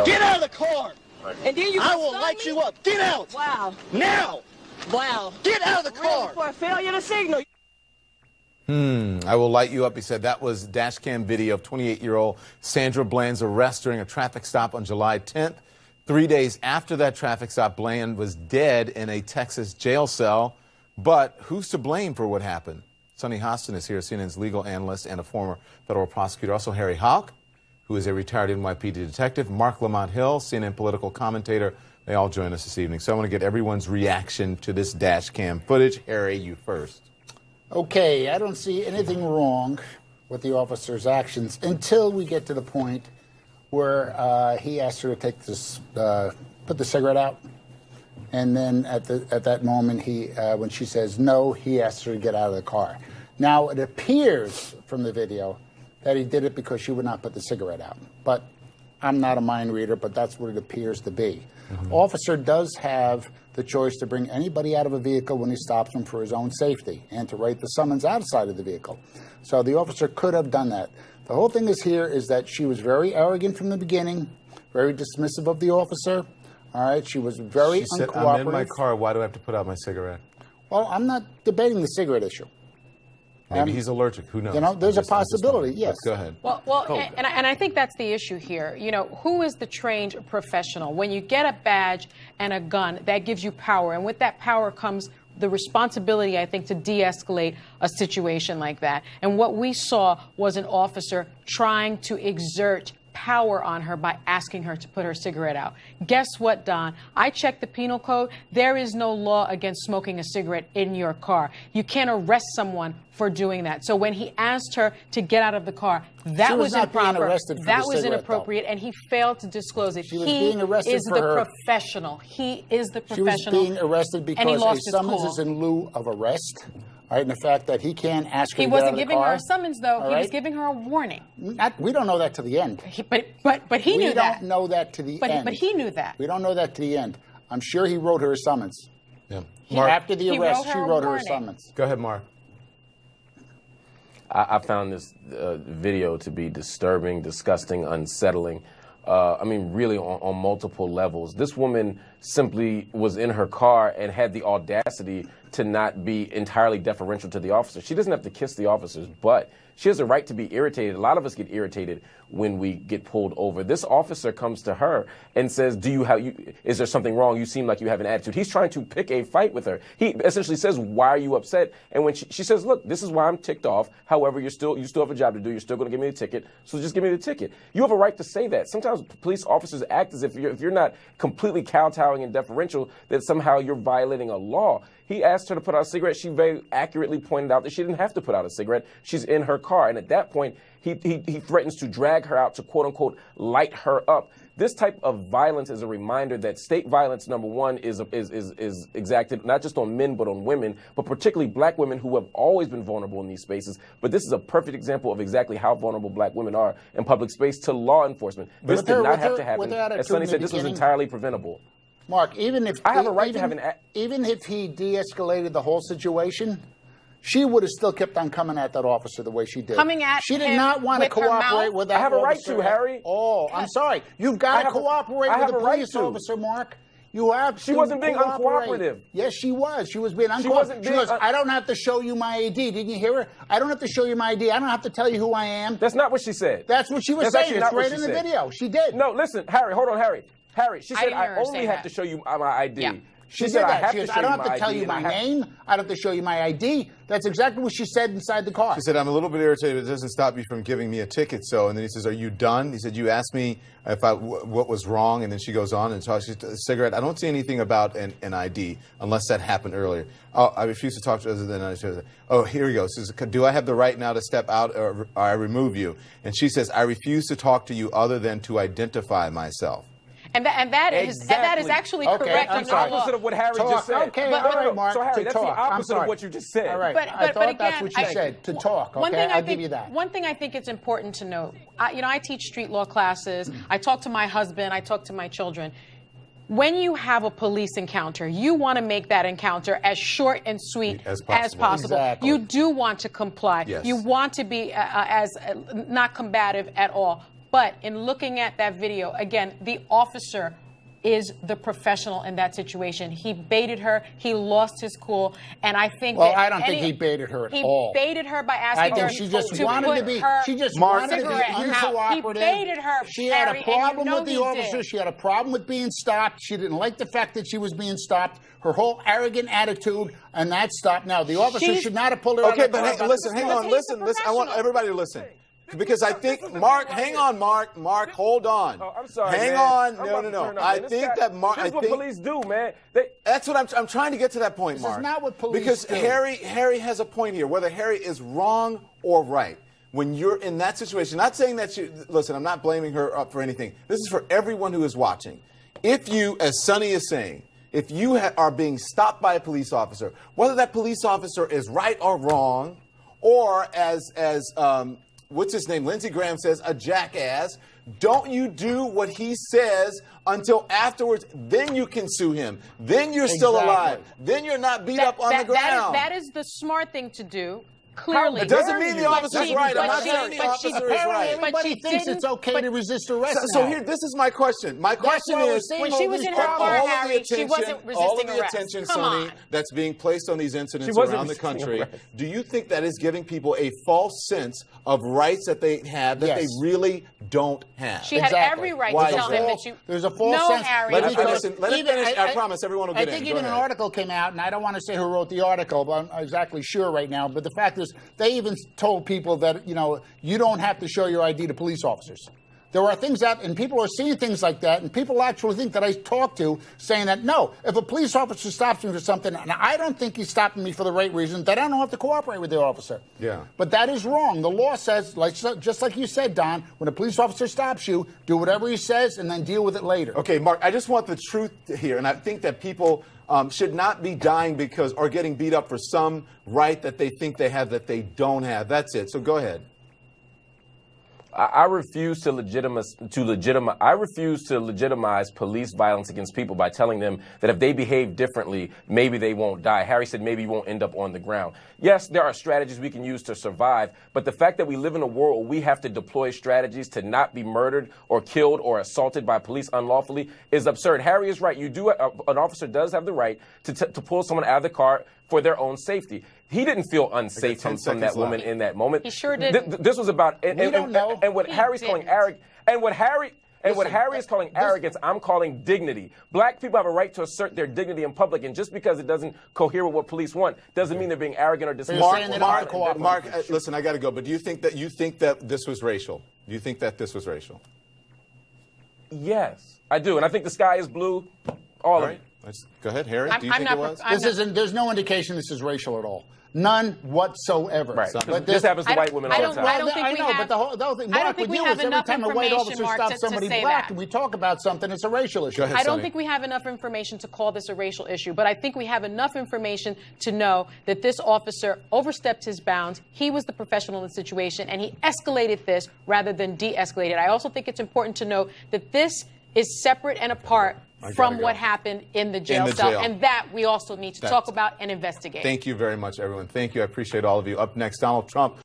Get out of the car! And then I will light you up. Get out! Wow. Now! Wow. Get out of the car! Really, for a failure to signal. I will light you up, he said. That was dash cam video of 28-year-old Sandra Bland's arrest during a traffic stop on July 10th. 3 days after that traffic stop, Bland was dead in a Texas jail cell. But who's to blame for what happened? Sonny Hostin is here, CNN's legal analyst and a former federal prosecutor. Also, Harry Houck, who is a retired NYPD detective. Mark Lamont Hill, CNN political commentator. They all join us this evening. So I want to get everyone's reaction to this dash cam footage. Harry, you first. Okay, I don't see anything wrong with the officer's actions until we get to the point where he asked her to take this, put the cigarette out. And then at that moment, when she says no, he asks her to get out of the car. Now, it appears from the video that he did it because she would not put the cigarette out. But I'm not a mind reader, but that's what it appears to be. Officer does have the choice to bring anybody out of a vehicle when he stops them for his own safety and to write the summons outside of the vehicle. So the officer could have done that. The whole thing is that she was very arrogant from the beginning, very dismissive of the officer. All right, she was very She said, uncooperative. I'm in my car. Why do I have to put out my cigarette? Well, I'm not debating the cigarette issue. Maybe he's allergic. Who knows? You know, there's a possibility, yes. Go ahead. Well, and I think that's the issue here. You know, who is the trained professional? When you get a badge and a gun, that gives you power. And with that power comes the responsibility, I think, to de-escalate a situation like that. And what we saw was an officer trying to exert power on her by asking her to put her cigarette out. Guess what, Don? I checked the penal code. There is no law against smoking a cigarette in your car. You can't arrest someone for doing that. So when he asked her to get out of the car, that was improper. That was inappropriate, and he failed to disclose it. She was being arrested is for the her. Professional. He is the She professional. was being arrested and he because lost a summons his is cool. in lieu of arrest. All right, and the fact that he can't ask her He to get out wasn't of the giving car. her a summons, though. All He was right? giving her a warning. We don't know that to the end. But he knew that. We don't know that to the end. But he knew that. We don't know that to the end. I'm sure he wrote her a summons. Yeah. Mark, after the arrest, she wrote her a warning. summons. Go ahead, Mark. I found this video to be disturbing, disgusting, unsettling. I mean, really on multiple levels. This woman simply was in her car and had the audacity to not be entirely deferential to the officer. She doesn't have to kiss the officers, but she has a right to be irritated. A lot of us get irritated when we get pulled over. This officer comes to her and says, is there something wrong? You seem like you have an attitude. He's trying to pick a fight with her. He essentially says, why are you upset? And when she says, look, this is why I'm ticked off. However, you still have a job to do. You're still going to give me the ticket. So just give me the ticket. You have a right to say that. Sometimes police officers act as if you're not completely kowtowing and deferential, that somehow you're violating a law. He asked her to put out a cigarette. She very accurately pointed out that she didn't have to put out a cigarette. She's in her car. And at that point, he threatens to drag her out to, quote unquote, light her up. This type of violence is a reminder that state violence, number one, is exacted not just on men but on women, but particularly black women who have always been vulnerable in these spaces. But this is a perfect example of exactly how vulnerable black women are in public space to law enforcement. This did not have to happen. As Sonny said, this was entirely preventable. Mark, even if I have a right to have even if he de-escalated the whole situation, she would have still kept on coming at that officer the way she did. She did not want to cooperate with that officer. I have a right to, Harry. Oh, I'm sorry. You've got to cooperate with the police officer, Mark. You have to. She wasn't being uncooperative. Yes, she was. She was being uncooperative. She goes, I don't have to show you my ID. Didn't you hear her? I don't have to show you my ID. I don't have to tell you who I am. That's not what she said. That's what she was saying. It's right in the video. She did. No, listen, Harry, hold on, Harry. Harry, she said, I only have to show you my ID. Yeah. She said, I don't have to tell you my name. I don't have to show you my ID. That's exactly what she said inside the car. She said, I'm a little bit irritated, but it doesn't stop you from giving me a ticket. So, and then he says, are you done? He said, you asked me what was wrong. And then she goes on and talks a cigarette. I don't see anything about an ID unless that happened earlier. Oh, I refuse to talk to other than I said, oh, here he goes. She says, do I have the right now to step out or I remove you? And she says, I refuse to talk to you other than to identify myself. And that is actually correct. That's the opposite of what Harry just said. Okay, all right, Mark. So Harry, that's the opposite of what you just said. All right, I thought again, that's what you said, to talk. Okay, I'll give you that. One thing I think it's important to note, I teach street law classes. I talk to my husband. I talk to my children. When you have a police encounter, you want to make that encounter as short and sweet as possible. Exactly. You do want to comply. Yes. You want to be as not combative at all. But in looking at that video, again, the officer is the professional in that situation. He baited her. He lost his cool. And I think Well, I don't think he baited her at all. He baited her by I asking her think she just to wanted put to be. her She just cigarette wanted to be out. He uncooperative. baited her. She had Harry, a problem and you know with the he officer. did. She had a problem with being stopped. She didn't like the fact that she was being stopped. Her whole arrogant attitude, and that stopped. Now, the officer should not have pulled her out Okay, of the but car. listen, hang on, listen. I want everybody to listen. Because I think, Mark, hang on, Mark, hold on. Oh, I'm sorry, hang man. on, I'm about to no. turn up, I man. think that Mark. This is what police do, man. That's what I'm trying to get to that point, This is Mark. not what police because do. Harry has a point here. Whether Harry is wrong or right, when you're in that situation, not saying that you listen. I'm not blaming her up for anything. This is for everyone who is watching. If you, as Sonny is saying, if you are being stopped by a police officer, whether that police officer is right or wrong, or as what's his name, Lindsey Graham says, a jackass, don't you do what he says until afterwards. Then you can sue him. Then you're still alive. Then you're not beat up on the ground. That is the smart thing to do. Clearly. It doesn't mean the officer's right. I'm not saying the officer is right. Everybody thinks it's okay to resist arrest. So here, this is my question. My question is, when she was in her car, Harry, she wasn't resisting all of the arrest. attention, Come Sonny, on. that's being placed on these incidents She wasn't around the resisting country, arrest. do you think that is giving people a false sense of rights that they have that Yes. they really don't have? She had every right Why to is tell that? him that you. There's a false no, sense. Harry. Let him because finish. Let him even- finish. I promise everyone will get in. I think Go even an ahead. article came out, and I don't want to say who wrote the article, but I'm not exactly sure right now. But the fact is, they even told people that, you don't have to show your ID to police officers. There are things out, and people are seeing things like that, and people actually think that I talked to saying that, no, if a police officer stops me for something, and I don't think he's stopping me for the right reason, then I don't have to cooperate with the officer. Yeah. But that is wrong. The law says, just like you said, Don, when a police officer stops you, do whatever he says and then deal with it later. Okay, Mark, I just want the truth here, and I think that people should not be dying or getting beat up for some right that they think they have that they don't have. That's it. So go ahead. I refuse to legitimize police violence against people by telling them that if they behave differently, maybe they won't die. Harry said maybe you won't end up on the ground. Yes, there are strategies we can use to survive, but the fact that we live in a world where we have to deploy strategies to not be murdered or killed or assaulted by police unlawfully is absurd. Harry is right. An officer does have the right to pull someone out of the car for their own safety. He didn't feel unsafe from that woman in that moment. He sure did. This was about We don't know. and what Harry's calling arrogant, and what Harry is calling arrogance, I'm calling dignity. Black people have a right to assert their dignity in public, and just because it doesn't cohere with what police want doesn't mean they're being arrogant or dismissive. Mark, listen, I got to go. But do you think that this was racial? Do you think that this was racial? Yes, I do, and I think the sky is blue. All of it. Go ahead, Harry. Do you think it was? There's no indication this is racial at all. None whatsoever. Right. But this happens to white women all the time. I don't think we have. But the whole thing, I Mark, don't think with we you have is every enough time a white information, officer Mark, stops to somebody say black that. and we talk about something, it's a racial issue. Go ahead, I don't Sonny. think we have enough information to call this a racial issue, but I think we have enough information to know that this officer overstepped his bounds. He was the professional in the situation, and he escalated this rather than de-escalated. I also think it's important to know that this is separate and apart from what happened in the jail cell, and that we also need to talk about and investigate. Thank you very much, everyone. Thank you. I appreciate all of you. Up next, Donald Trump